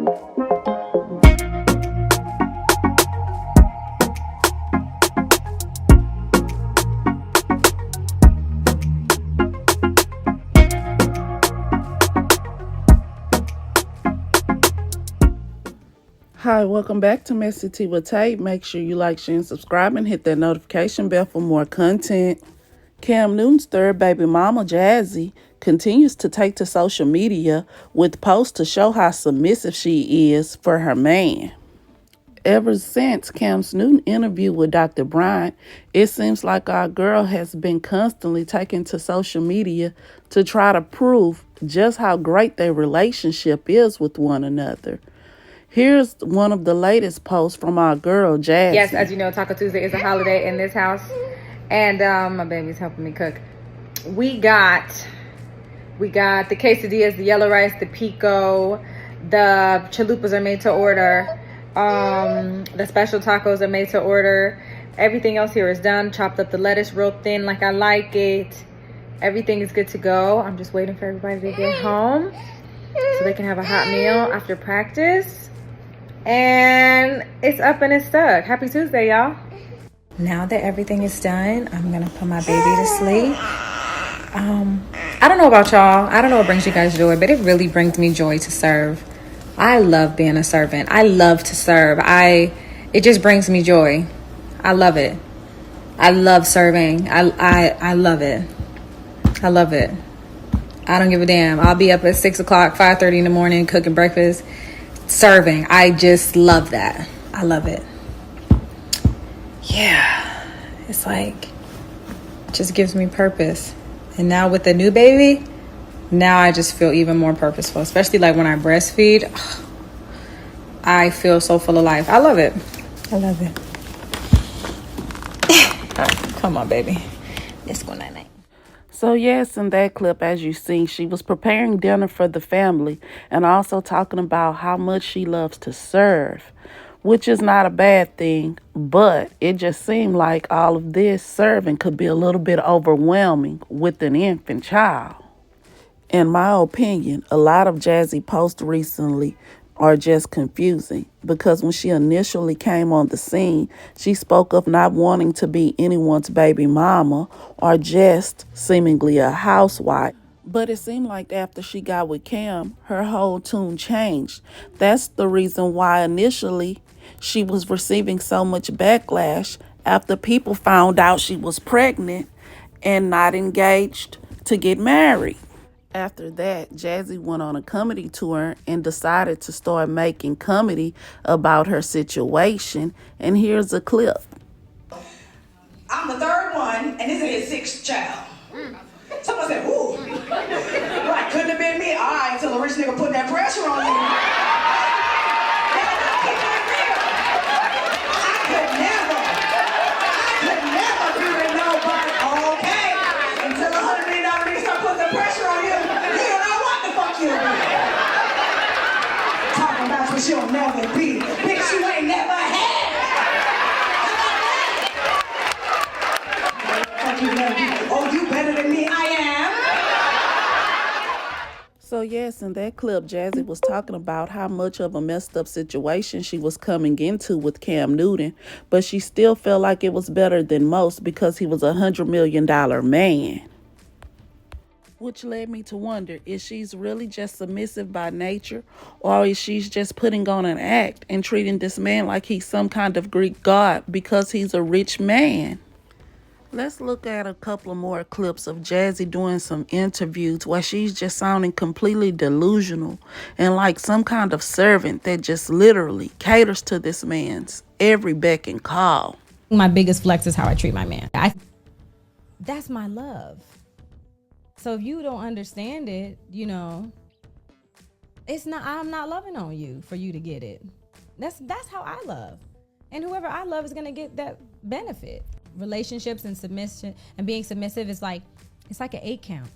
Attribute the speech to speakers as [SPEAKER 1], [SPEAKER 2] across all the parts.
[SPEAKER 1] Hi, welcome back to Messy Tea with Tate. Make sure you like, share, and subscribe, and hit that notification bell for more content. Cam Newton's third baby mama, Jazzy, continues to take to social media with posts to show how submissive she is for her man. Ever since Cam Newton interview with Dr. Bryant, it seems like our girl has been constantly taking to social media to try to prove just how great their relationship is with one another. Here's one of the latest posts from our girl, Jazzy.
[SPEAKER 2] Yes, as you know, Taco Tuesday is a holiday in this house. And my baby's helping me cook. We got the quesadillas, the yellow rice, the pico. The chalupas are made to order. The special tacos are made to order. Everything else here is done. Chopped up the lettuce real thin like I like it. Everything is good to go. I'm just waiting for everybody to get home so they can have a hot meal after practice. And it's up and it's stuck. Happy Tuesday, y'all. Now that everything is done, I'm gonna put my baby to sleep. I don't know about y'all. I don't know what brings you guys joy, but it really brings me joy to serve. I love being a servant. I love to serve. It just brings me joy. I love it. I love serving. I love it. I love it. I don't give a damn. I'll be up at 6 o'clock, 5:30 in the morning, cooking breakfast, serving. I just love that. I love it. Yeah. It's like, it just gives me purpose. And now with the new baby, now I just feel even more purposeful, especially like when I breastfeed. I feel so full of life. I love it. I love it. Come on, baby. Let's go night-night.
[SPEAKER 1] So yes, in that clip, as you see, she was preparing dinner for the family and also talking about how much she loves to serve, which is not a bad thing, but it just seemed like all of this serving could be a little bit overwhelming with an infant child. In my opinion, a lot of Jazzy posts recently are just confusing because when she initially came on the scene, she spoke of not wanting to be anyone's baby mama or just seemingly a housewife. But it seemed like after she got with Cam, her whole tune changed. That's the reason why initially she was receiving so much backlash after people found out she was pregnant and not engaged to get married. After that, Jazzy went on a comedy tour and decided to start making comedy about her situation. And here's a clip.
[SPEAKER 3] I'm the third one, and this is his sixth child. Someone said, ooh. Right, couldn't have been me. All right, till a rich nigga put that pressure on you. I could never be with nobody. Okay. Until $100 million nigga start putting the pressure on you, you don't know what the fuck you'll do. Talking about what you'll never be. Bitch, you ain't never had. Oh, you better than me. I am.
[SPEAKER 1] So yes, in that clip, Jazzy was talking about how much of a messed up situation she was coming into with Cam Newton, but she still felt like it was better than most because he was $100 million man. Which led me to wonder, is she's really just submissive by nature, or is she just putting on an act and treating this man like he's some kind of Greek god because he's a rich man? Let's look at a couple of more clips of Jazzy doing some interviews where she's just sounding completely delusional and like some kind of servant that just literally caters to this man's every beck and call.
[SPEAKER 4] My biggest flex is how I treat my man. That's my love. So if you don't understand it, I'm not loving on you for you to get it. That's how I love. And whoever I love is gonna get that benefit. Relationships and submission and being submissive is like, it's like an 8 count.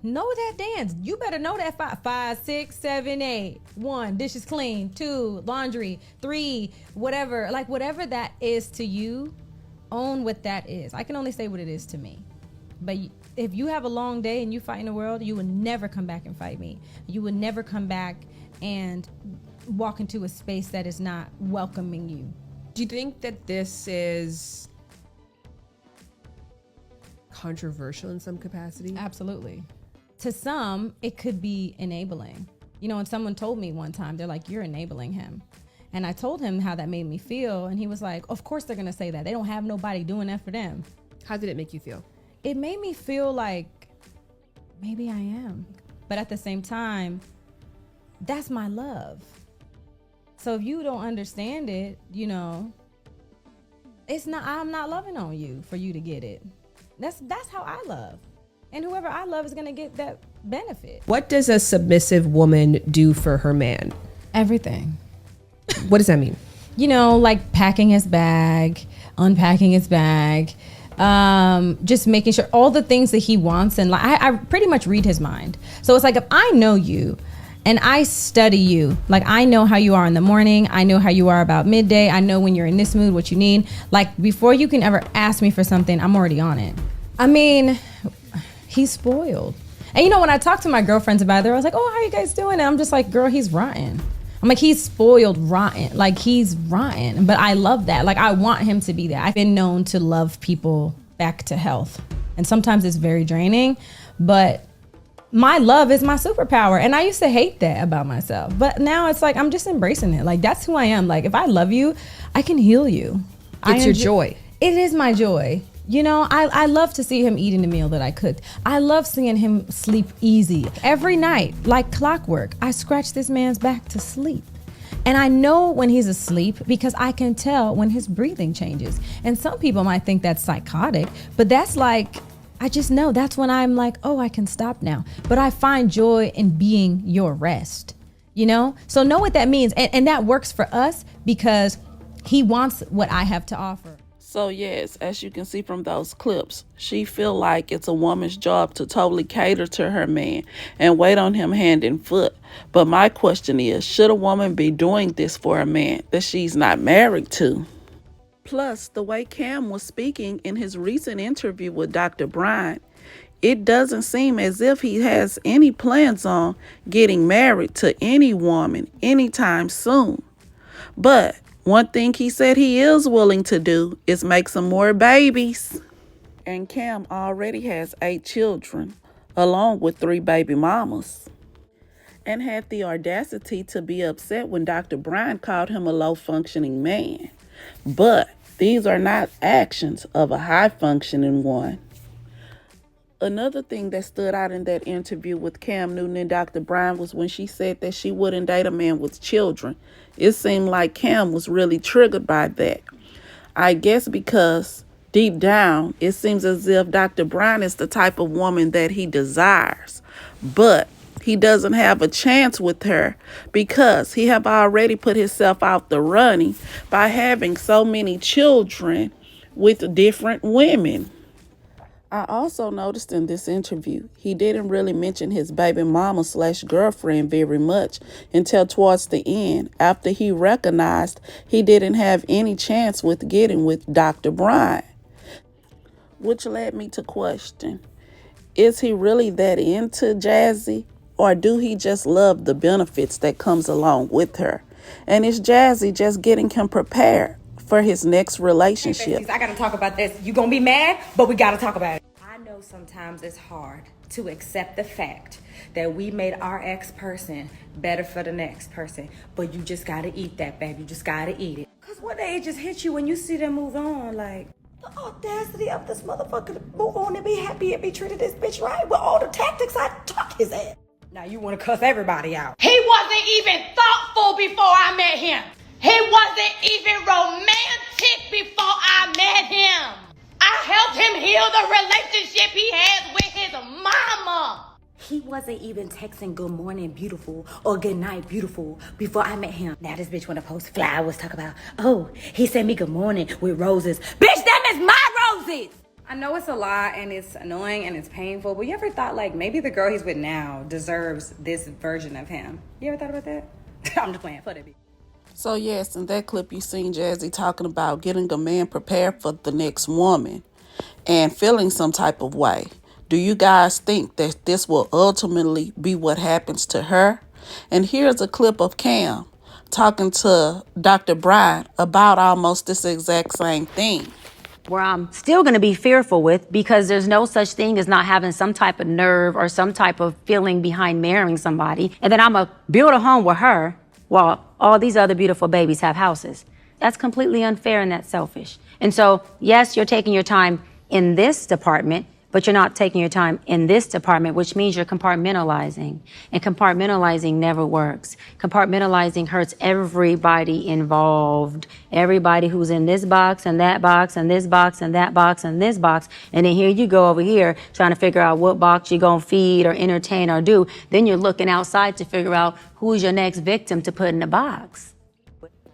[SPEAKER 4] Know that dance. You better know that 5, 6, 7, 8. 1, dishes clean. 2, laundry. 3, whatever. Like whatever that is to you, own what that is. I can only say what it is to me. But if you have a long day and you fight in the world, you will never come back and fight me. You will never come back and walk into a space that is not welcoming you.
[SPEAKER 5] Do you think that this is controversial in some capacity?
[SPEAKER 4] Absolutely. To some, it could be enabling. You know, when someone told me one time, they're like, you're enabling him. And I told him how that made me feel. And he was like, of course they're going to say that. They don't have nobody doing that for them.
[SPEAKER 5] How did it make you feel?
[SPEAKER 4] It made me feel like maybe I am. But at the same time, that's my love. So if you don't understand it, you know, I'm not loving on you for you to get it. That's how I love. And whoever I love is going to get that benefit.
[SPEAKER 5] What does a submissive woman do for her man?
[SPEAKER 4] Everything.
[SPEAKER 5] What does that mean?
[SPEAKER 4] You know, like packing his bag, unpacking his bag, just making sure all the things that he wants. And like, I pretty much read his mind. So it's like, if I know you and I study you, like I know how you are in the morning, I know how you are about midday, I know when you're in this mood, what you need. Like before you can ever ask me for something, I'm already on it. I mean, he's spoiled. And you know, when I talk to my girlfriends about it, I was like, oh, how you guys doing? And I'm just like, girl, he's rotten. I'm like, he's spoiled rotten. Like, he's rotten. But I love that. Like, I want him to be there. I've been known to love people back to health. And sometimes it's very draining. But my love is my superpower. And I used to hate that about myself. But now it's like, I'm just embracing it. Like, that's who I am. Like, if I love you, I can heal you.
[SPEAKER 5] It's your joy.
[SPEAKER 4] It is my joy. You know, I love to see him eating the meal that I cooked. I love seeing him sleep easy. Every night, like clockwork, I scratch this man's back to sleep. And I know when he's asleep because I can tell when his breathing changes. And some people might think that's psychotic, but that's like, I just know that's when I'm like, oh, I can stop now. But I find joy in being your rest, you know? So know what that means. And that works for us because he wants what I have to offer.
[SPEAKER 1] So yes, as you can see from those clips, she feel like it's a woman's job to totally cater to her man and wait on him hand and foot. But my question is, should a woman be doing this for a man that she's not married to? Plus, the way Cam was speaking in his recent interview with Dr. Bryant, it doesn't seem as if he has any plans on getting married to any woman anytime soon. But one thing he said he is willing to do is make some more babies. And Cam already has 8 children, along with 3 baby mamas. And had the audacity to be upset when Dr. Bryant called him a low-functioning man. But these are not actions of a high-functioning one. Another thing that stood out in that interview with Cam Newton and Dr. Bryant was when she said that she wouldn't date a man with children. It seemed like Cam was really triggered by that. I guess because deep down, it seems as if Dr. Bryant is the type of woman that he desires. But he doesn't have a chance with her because he have already put himself out the running by having so many children with different women. I also noticed in this interview, he didn't really mention his baby mama / girlfriend very much until towards the end, after he recognized he didn't have any chance with getting with Dr. Bryant. Which led me to question, is he really that into Jazzy, or do he just love the benefits that comes along with her? And is Jazzy just getting him prepared for his next relationship?
[SPEAKER 3] Hey, I gotta talk about this. You gonna be mad, but we gotta talk about it. I know sometimes it's hard to accept the fact that we made our ex-person better for the next person, but you just gotta eat that, baby. You just gotta eat it. Cause one day it just hits you when you see them move on, like, the audacity of this motherfucker to move on and be happy and be treated this bitch right with all the tactics I taught his ass. Now you wanna cuss everybody out.
[SPEAKER 6] He wasn't even thoughtful before I met him. He wasn't even romantic before I met him. I helped him heal the relationship he has with his mama.
[SPEAKER 3] He wasn't even texting good morning beautiful or good night beautiful before I met him. Now this bitch wanna post flowers, talk about, oh, he sent me good morning with roses. Bitch, them is my roses!
[SPEAKER 2] I know it's a lot and it's annoying and it's painful, but you ever thought like maybe the girl he's with now deserves this version of him? You ever thought about that? I'm just playing for the beat.
[SPEAKER 1] So yes, in that clip you seen Jazzy talking about getting a man prepared for the next woman and feeling some type of way. Do you guys think that this will ultimately be what happens to her? And here's a clip of Cam talking to Dr. Bryant about almost this exact same thing.
[SPEAKER 7] Where I'm still going to be fearful with, because there's no such thing as not having some type of nerve or some type of feeling behind marrying somebody. And then I'm going to build a home with her while all these other beautiful babies have houses. That's completely unfair and that's selfish. And so, yes, you're taking your time in this department, but you're not taking your time in this department, which means you're compartmentalizing. And compartmentalizing never works. Compartmentalizing hurts everybody involved. Everybody who's in this box and that box and this box and that box and this box. And then here you go over here trying to figure out what box you're going to feed or entertain or do. Then you're looking outside to figure out who's your next victim to put in the box.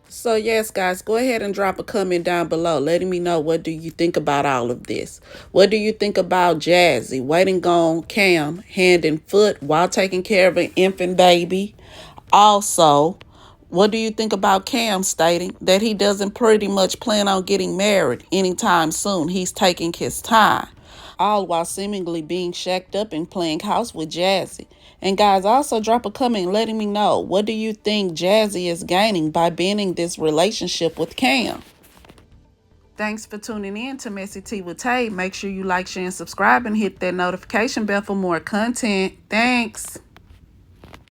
[SPEAKER 1] So yes, guys, go ahead and drop a comment down below letting me know, what do you think about all of this? What do you think about Jazzy waiting on Cam hand and foot while taking care of an infant baby? Also, what do you think about Cam stating that he doesn't pretty much plan on getting married anytime soon? He's taking his time, all while seemingly being shacked up and playing house with Jazzy. And guys, also drop a comment letting me know, what do you think Jazzy is gaining by being in this relationship with Cam? Thanks for tuning in to Messy Tea with Tay. Make sure you like, share, and subscribe, and hit that notification bell for more content. Thanks.